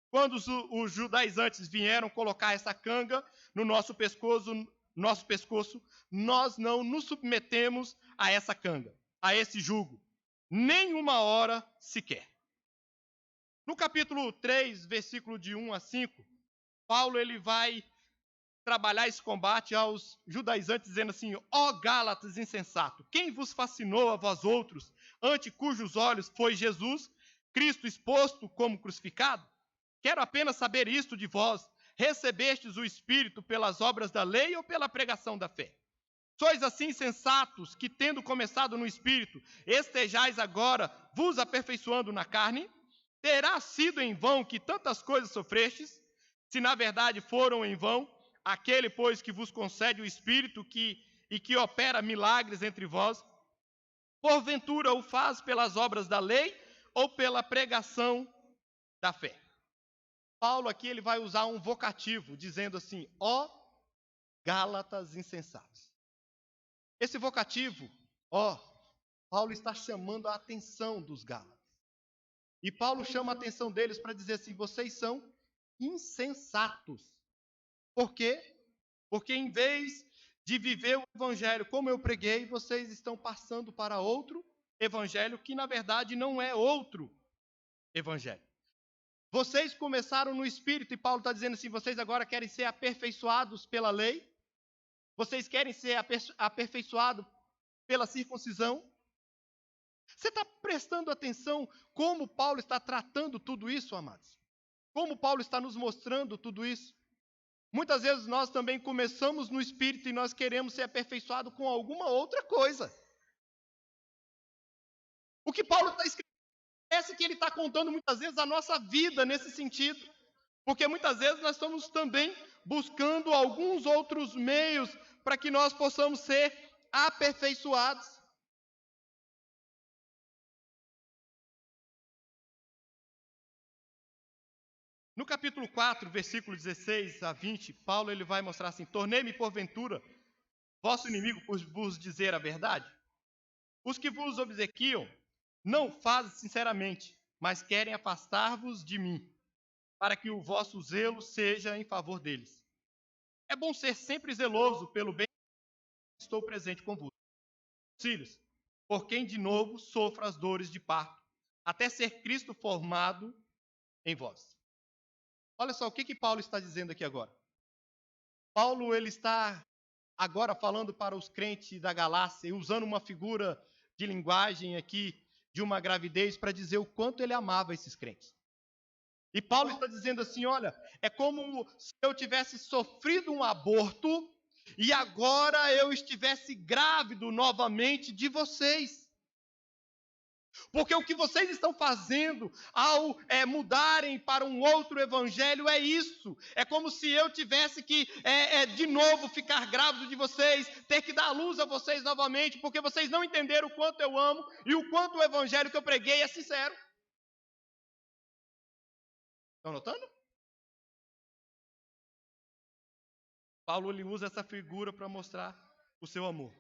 quando os judaizantes vieram colocar essa canga no nosso pescoço, nós não nos submetemos a essa canga, a esse jugo, nem uma hora sequer. No capítulo 3, versículo de 1 a 5, Paulo ele vai trabalhar esse combate aos judaizantes, dizendo assim: ó Gálatas insensato, quem vos fascinou a vós outros, ante cujos olhos foi Jesus, Cristo exposto como crucificado? Quero apenas saber isto de vós: recebestes o Espírito pelas obras da lei ou pela pregação da fé? Sois assim insensatos, que tendo começado no Espírito, estejais agora vos aperfeiçoando na carne? Terá sido em vão que tantas coisas sofrestes? Se na verdade foram em vão, aquele, pois, que vos concede o Espírito e que opera milagres entre vós, porventura o faz pelas obras da lei ou pela pregação da fé? Paulo aqui ele vai usar um vocativo, dizendo assim: ó Gálatas insensatos. Esse vocativo, ó, Paulo está chamando a atenção dos Gálatas. E Paulo chama a atenção deles para dizer assim: vocês são insensatos. Por quê? Porque em vez de viver o evangelho como eu preguei, vocês estão passando para outro evangelho que na verdade não é outro evangelho. Vocês começaram no Espírito, e Paulo está dizendo assim: vocês agora querem ser aperfeiçoados pela lei? Vocês querem ser aperfeiçoados pela circuncisão? Você está prestando atenção como Paulo está tratando tudo isso, amados? Como Paulo está nos mostrando tudo isso? Muitas vezes nós também começamos no Espírito e nós queremos ser aperfeiçoados com alguma outra coisa. O que Paulo está escrevendo parece que ele está contando muitas vezes a nossa vida nesse sentido. Porque muitas vezes nós estamos também buscando alguns outros meios para que nós possamos ser aperfeiçoados. No capítulo 4, versículo 16 a 20, Paulo ele vai mostrar assim: tornei-me porventura vosso inimigo por vos dizer a verdade? Os que vos obsequiam não fazem sinceramente, mas querem afastar-vos de mim, para que o vosso zelo seja em favor deles. É bom ser sempre zeloso pelo bem que estou presente convosco. Filhos, por quem de novo sofra as dores de parto, até ser Cristo formado em vós. Olha só o que Paulo está dizendo aqui agora. Paulo ele está agora falando para os crentes da Galácia e usando uma figura de linguagem aqui de uma gravidez para dizer o quanto ele amava esses crentes. E Paulo está dizendo assim: olha, é como se eu tivesse sofrido um aborto e agora eu estivesse grávido novamente de vocês. Porque o que vocês estão fazendo ao mudarem para um outro evangelho é isso. É como se eu tivesse que de novo ficar grávido de vocês, ter que dar à luz a vocês novamente, porque vocês não entenderam o quanto eu amo e o quanto o evangelho que eu preguei é sincero. Estão notando? Paulo ele usa essa figura para mostrar o seu amor.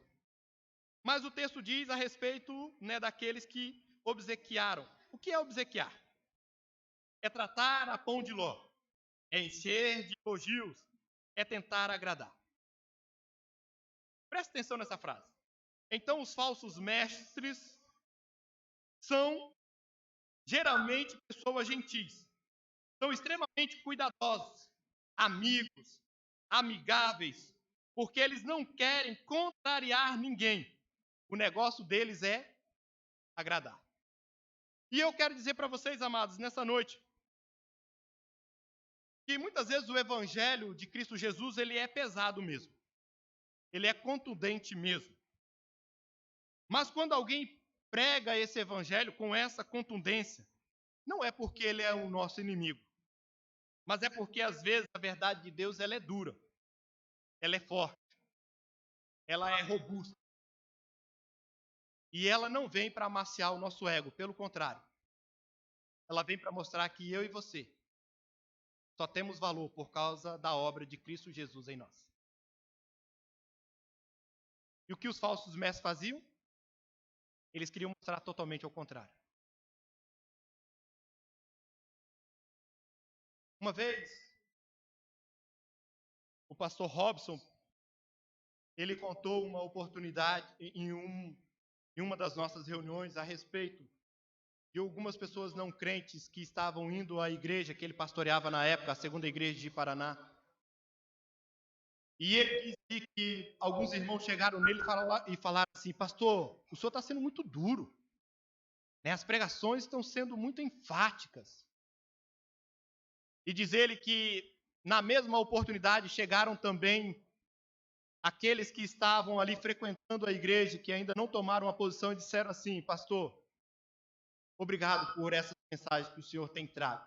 Mas o texto diz a respeito daqueles que obsequiaram. O que é obsequiar? É tratar a pão de ló, é encher de elogios, é tentar agradar. Preste atenção nessa frase. Então, os falsos mestres são geralmente pessoas gentis, são extremamente cuidadosos, amigos, amigáveis, porque eles não querem contrariar ninguém. O negócio deles é agradar. E eu quero dizer para vocês, amados, nessa noite, que muitas vezes o evangelho de Cristo Jesus, ele é pesado mesmo. Ele é contundente mesmo. Mas quando alguém prega esse evangelho com essa contundência, não é porque ele é o nosso inimigo, mas é porque às vezes a verdade de Deus ela é dura, ela é forte, ela é robusta. E ela não vem para amaciar o nosso ego, pelo contrário. Ela vem para mostrar que eu e você só temos valor por causa da obra de Cristo Jesus em nós. E o que os falsos mestres faziam? Eles queriam mostrar totalmente ao contrário. Uma vez, o pastor Robson, ele contou uma oportunidade em uma das nossas reuniões a respeito de algumas pessoas não crentes que estavam indo à igreja que ele pastoreava na época, a segunda igreja de Paraná. E ele disse que alguns irmãos chegaram nele e falaram assim: pastor, o senhor está sendo muito duro, né? As pregações estão sendo muito enfáticas. E diz ele que na mesma oportunidade chegaram também aqueles que estavam ali frequentando a igreja, que ainda não tomaram uma posição e disseram assim: pastor, obrigado por essas mensagens que o senhor tem trago,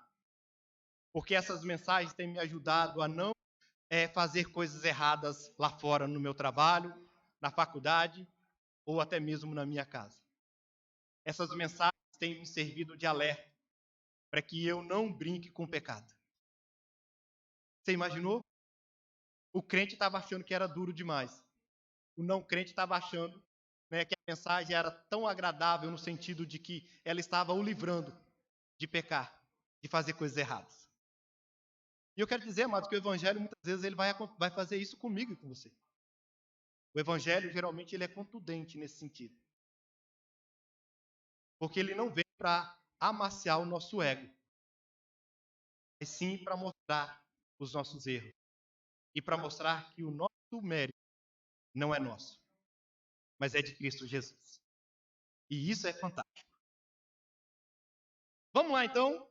porque essas mensagens têm me ajudado a não fazer coisas erradas lá fora no meu trabalho, na faculdade ou até mesmo na minha casa. Essas mensagens têm me servido de alerta para que eu não brinque com o pecado. Você imaginou? O crente estava achando que era duro demais. O não crente estava achando, né, que a mensagem era tão agradável no sentido de que ela estava o livrando de pecar, de fazer coisas erradas. E eu quero dizer, amados, que o evangelho muitas vezes ele vai fazer isso comigo e com você. O evangelho geralmente ele é contundente nesse sentido. Porque ele não vem para amaciar o nosso ego, mas sim para mostrar os nossos erros e para mostrar que o nosso mérito não é nosso, mas é de Cristo Jesus. E isso é fantástico. Vamos lá, então.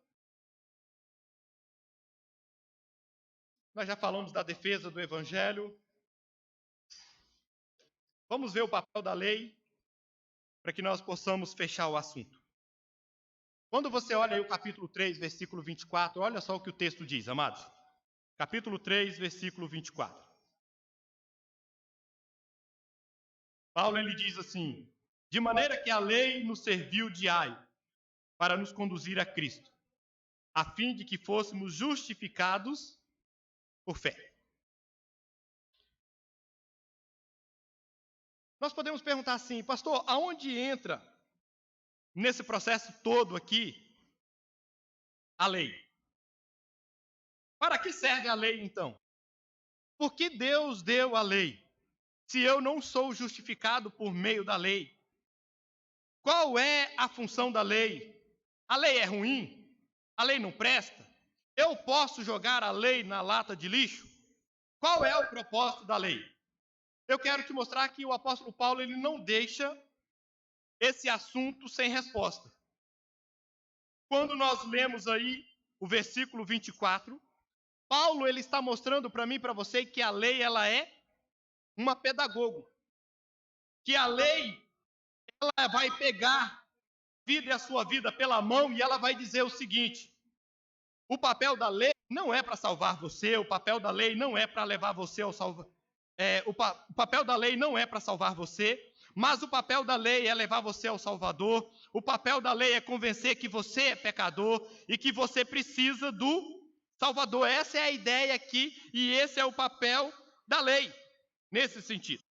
Nós já falamos da defesa do Evangelho. Vamos ver o papel da lei para que nós possamos fechar o assunto. Quando você olha aí o capítulo 3, versículo 24, olha só o que o texto diz, amados. Capítulo 3, versículo 24. Paulo ele diz assim: de maneira que a lei nos serviu de aio para nos conduzir a Cristo, a fim de que fôssemos justificados por fé. Nós podemos perguntar assim: pastor, aonde entra nesse processo todo aqui a lei? Para que serve a lei então? Por que Deus deu a lei? Se eu não sou justificado por meio da lei, qual é a função da lei? A lei é ruim? A lei não presta? Eu posso jogar a lei na lata de lixo? Qual é o propósito da lei? Eu quero te mostrar que o apóstolo Paulo ele não deixa esse assunto sem resposta. Quando nós lemos aí o versículo 24, Paulo ele está mostrando para mim e para você que a lei ela é uma pedagoga. Que a lei ela vai pegar a vida e a sua vida pela mão e ela vai dizer o seguinte: o papel da lei não é para salvar você, o papel da lei não é para levar você ao o papel da lei não é para salvar você, mas o papel da lei é levar você ao Salvador. O papel da lei é convencer que você é pecador e que você precisa do Salvador. Essa é a ideia aqui e esse é o papel da lei, nesse sentido.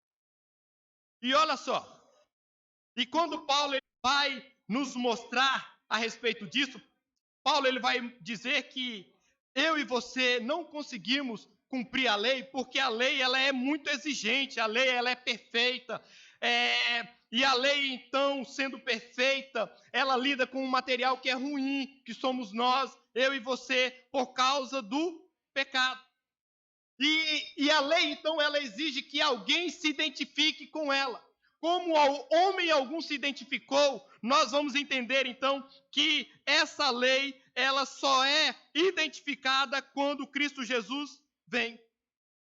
E olha só, e quando Paulo ele vai nos mostrar a respeito disso, Paulo ele vai dizer que eu e você não conseguimos cumprir a lei, porque a lei ela é muito exigente, a lei ela é perfeita, e a lei então, sendo perfeita, ela lida com um material que é ruim, que somos nós, eu e você, por causa do pecado. E a lei então, ela exige que alguém se identifique com ela. Como o homem algum se identificou, nós vamos entender então que essa lei, ela só é identificada quando Cristo Jesus vem.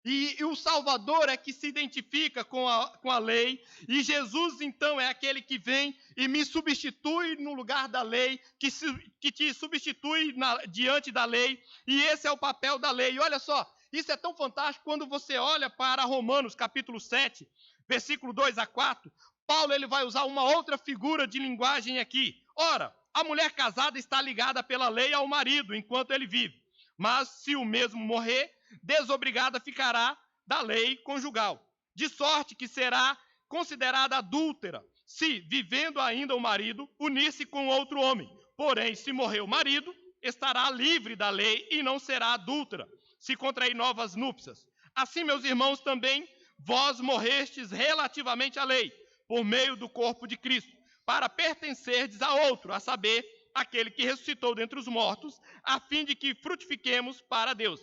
E o Salvador é que se identifica com a lei, e Jesus então é aquele que vem e me substitui no lugar da lei, que te substitui diante da lei, e esse é o papel da lei. E olha só, isso é tão fantástico quando você olha para Romanos capítulo 7, versículo 2 a 4, Paulo ele vai usar uma outra figura de linguagem aqui. Ora, a mulher casada está ligada pela lei ao marido enquanto ele vive, mas se o mesmo morrer, desobrigada ficará da lei conjugal, de sorte que será considerada adúltera, se, vivendo ainda o marido, unir-se com outro homem. Porém, se morrer o marido, estará livre da lei e não será adúltera, se contrair novas núpcias. Assim, meus irmãos, também vós morrestes relativamente à lei, por meio do corpo de Cristo, para pertencerdes a outro, a saber, aquele que ressuscitou dentre os mortos, a fim de que frutifiquemos para Deus.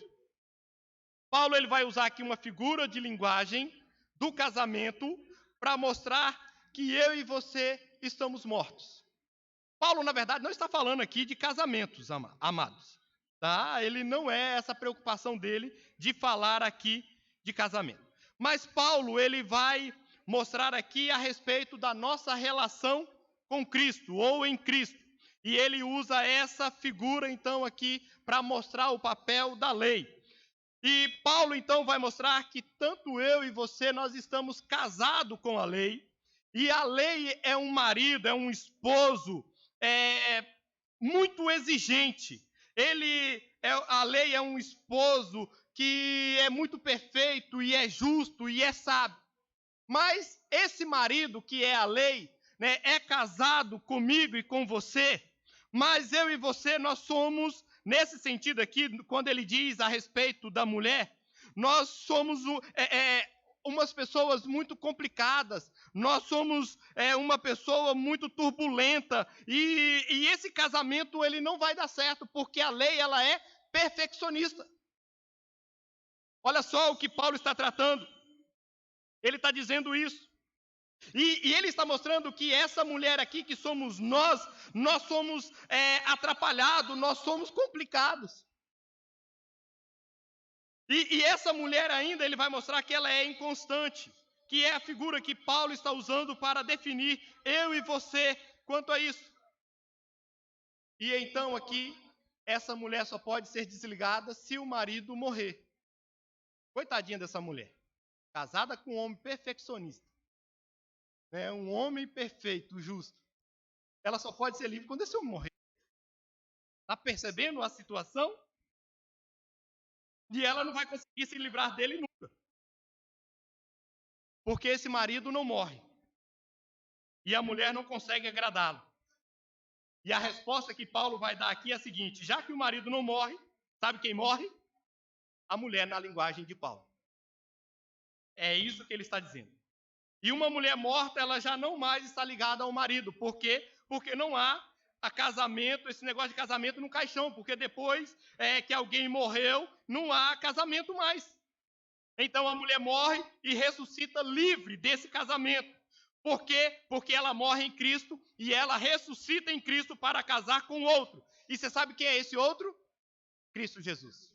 Paulo ele vai usar aqui uma figura de linguagem do casamento para mostrar que eu e você estamos mortos. Paulo, na verdade, não está falando aqui de casamentos, amados. Tá? Ele não é essa preocupação dele de falar aqui de casamento. Mas Paulo ele vai mostrar aqui a respeito da nossa relação com Cristo ou em Cristo. E ele usa essa figura, então, aqui para mostrar o papel da lei. E Paulo, então, vai mostrar que tanto eu e você, nós estamos casados com a lei. E a lei é um marido, é um esposo muito exigente. A lei é um esposo que é muito perfeito e é justo e é sábio. Mas esse marido que é a lei, né, é casado comigo e com você, mas eu e você, nós somos, nesse sentido aqui, quando ele diz a respeito da mulher, nós somos umas pessoas muito complicadas, nós somos uma pessoa muito turbulenta, e esse casamento ele não vai dar certo, porque a lei ela é perfeccionista. Olha só o que Paulo está tratando. Ele está dizendo isso. E ele está mostrando que essa mulher aqui, que somos nós somos atrapalhados, nós somos complicados. E essa mulher ainda, ele vai mostrar que ela é inconstante, que é a figura que Paulo está usando para definir eu e você quanto a isso. E então aqui, essa mulher só pode ser desligada se o marido morrer. Coitadinha dessa mulher, casada com um homem perfeccionista, né? Um homem perfeito, justo. Ela só pode ser livre quando esse homem morrer. Está percebendo a situação? E ela não vai conseguir se livrar dele nunca. Porque esse marido não morre. E a mulher não consegue agradá-lo. E a resposta que Paulo vai dar aqui é a seguinte: já que o marido não morre, sabe quem morre? A mulher, na linguagem de Paulo. É isso que ele está dizendo. E uma mulher morta, ela já não mais está ligada ao marido. Por quê? Porque não há casamento, esse negócio de casamento no caixão, porque depois que alguém morreu, não há casamento mais. Então a mulher morre e ressuscita livre desse casamento. Por quê? Porque ela morre em Cristo e ela ressuscita em Cristo para casar com outro. E você sabe quem é esse outro? Cristo Jesus.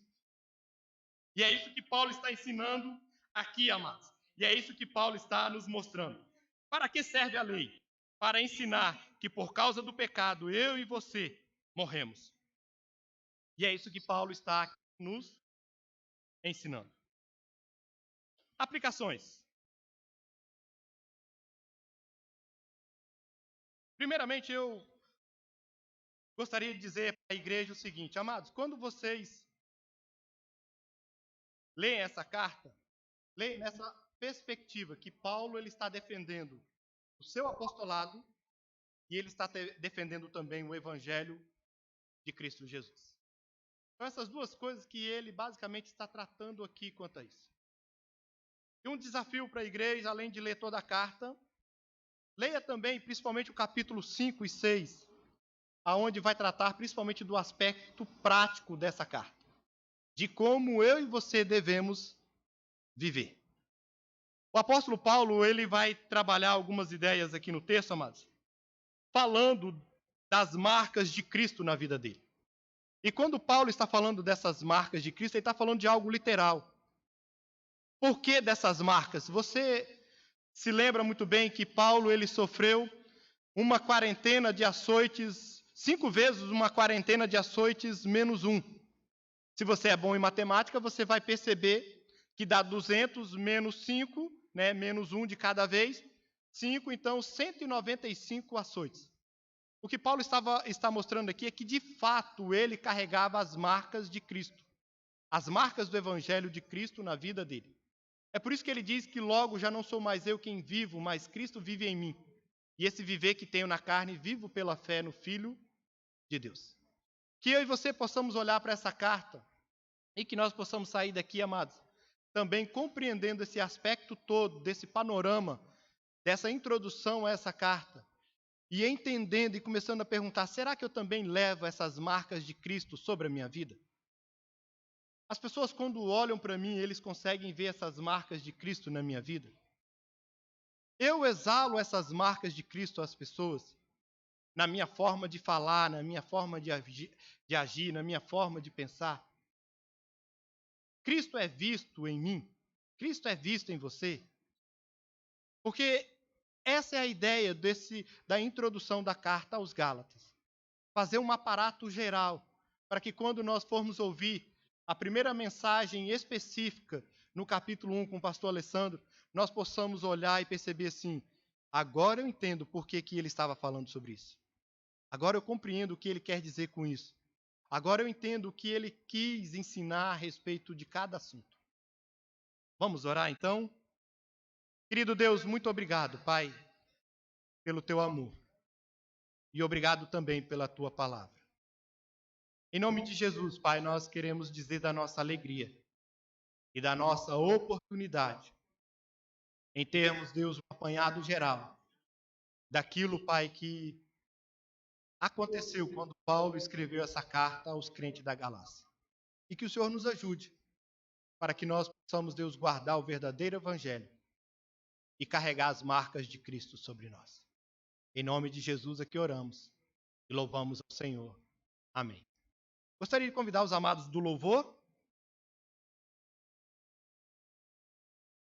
E é isso que Paulo está ensinando aqui, amados. E é isso que Paulo está nos mostrando. Para que serve a lei? Para ensinar que por causa do pecado, eu e você morremos. E é isso que Paulo está nos ensinando. Aplicações. Primeiramente, eu gostaria de dizer para a igreja o seguinte: amados, quando vocês leem essa carta, leem nessa perspectiva que Paulo ele está defendendo o seu apostolado e ele está defendendo também o evangelho de Cristo Jesus. Então, essas duas coisas que ele basicamente está tratando aqui quanto a isso. E um desafio para a igreja, além de ler toda a carta, leia também, principalmente o capítulo 5 e 6, aonde vai tratar principalmente do aspecto prático dessa carta, de como eu e você devemos viver. O apóstolo Paulo, ele vai trabalhar algumas ideias aqui no texto, amados, falando das marcas de Cristo na vida dele. E quando Paulo está falando dessas marcas de Cristo, ele está falando de algo literal. Por que dessas marcas? Você se lembra muito bem que Paulo ele sofreu uma quarentena de açoites, 5 vezes uma quarentena de açoites menos 1. Se você é bom em matemática, você vai perceber que dá 200 menos 5, né, menos 1 de cada vez, 5, então 195 açoites. O que Paulo está mostrando aqui é que, de fato, ele carregava as marcas de Cristo, as marcas do Evangelho de Cristo na vida dele. É por isso que ele diz que logo já não sou mais eu quem vivo, mas Cristo vive em mim. E esse viver que tenho na carne, vivo pela fé no Filho de Deus. Que eu e você possamos olhar para essa carta e que nós possamos sair daqui, amados, também compreendendo esse aspecto todo, desse panorama, dessa introdução a essa carta. e entendendo e começando a perguntar: será que eu também levo essas marcas de Cristo sobre a minha vida? As pessoas, quando olham para mim, eles conseguem ver essas marcas de Cristo na minha vida? Eu exalo essas marcas de Cristo às pessoas, na minha forma de falar, na minha forma de agir, na minha forma de pensar. Cristo é visto em mim? Cristo é visto em você? Porque essa é a ideia da introdução da carta aos Gálatas. Fazer um aparato geral, para que quando nós formos ouvir a primeira mensagem específica no capítulo 1 com o pastor Alessandro, nós possamos olhar e perceber assim: agora eu entendo por que ele estava falando sobre isso. Agora eu compreendo o que ele quer dizer com isso. Agora eu entendo o que ele quis ensinar a respeito de cada assunto. Vamos orar então? Querido Deus, muito obrigado, Pai, pelo teu amor. E obrigado também pela tua palavra. Em nome de Jesus, Pai, nós queremos dizer da nossa alegria e da nossa oportunidade em termos, Deus, um apanhado geral daquilo, Pai, que aconteceu quando Paulo escreveu essa carta aos crentes da Galácia. E que o Senhor nos ajude para que nós possamos, Deus, guardar o verdadeiro evangelho e carregar as marcas de Cristo sobre nós. Em nome de Jesus é que oramos e louvamos ao Senhor. Amém. Gostaria de convidar os amados do louvor